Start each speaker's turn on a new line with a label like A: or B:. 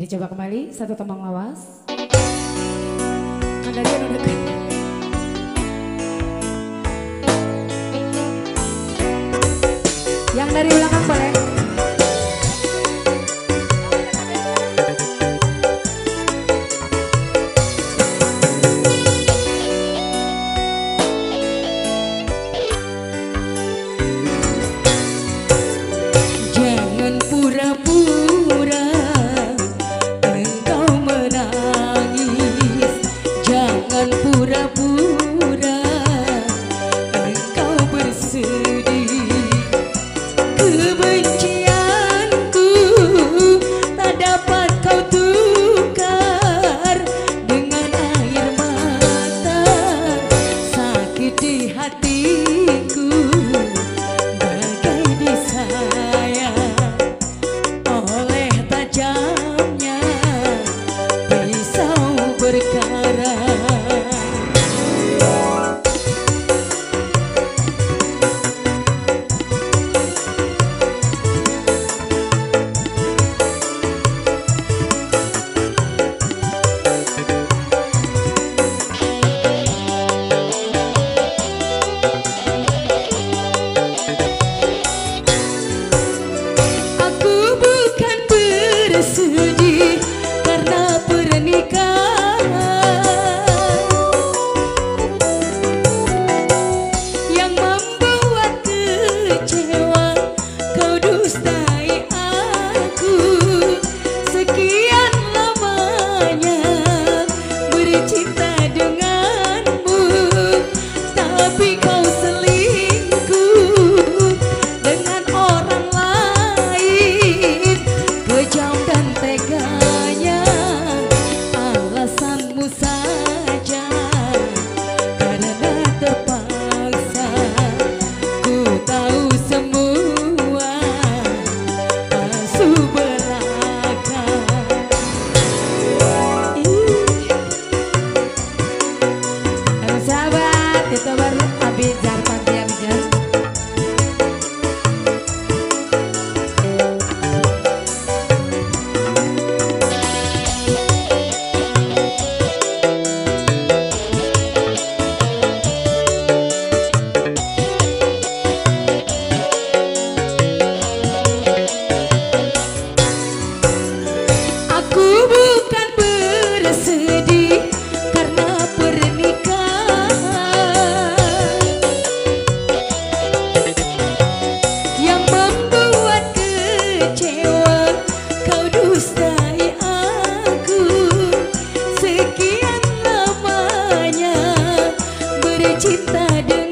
A: dicoba kembali satu tembang lawas. Anda dia dekat. Yang dari belakang boleh.
B: Jangan pura-pura engkau menangis, jangan pura-pura engkau bersedih. Kebencianku tak dapat kau tukar dengan air mata, sakit di hatiku bagai disayang oleh tajamnya pisau berkarat. Sedih karena pernikahan yang membuat kecewa, kau dustai aku. Sekian lamanya bercinta denganmu, tapi kau selingkuh dengan orang lain. Kejam dan teganya alasanmu saja, karena terpaksa. Ku tahu semua palsu belaka.
A: Sahabat, itu baru Abizar Panti Abizar.
B: Aku bukan bersedih karena pernikahan yang membuat kecewa, kau dustai aku. Sekian lamanya bercinta dengan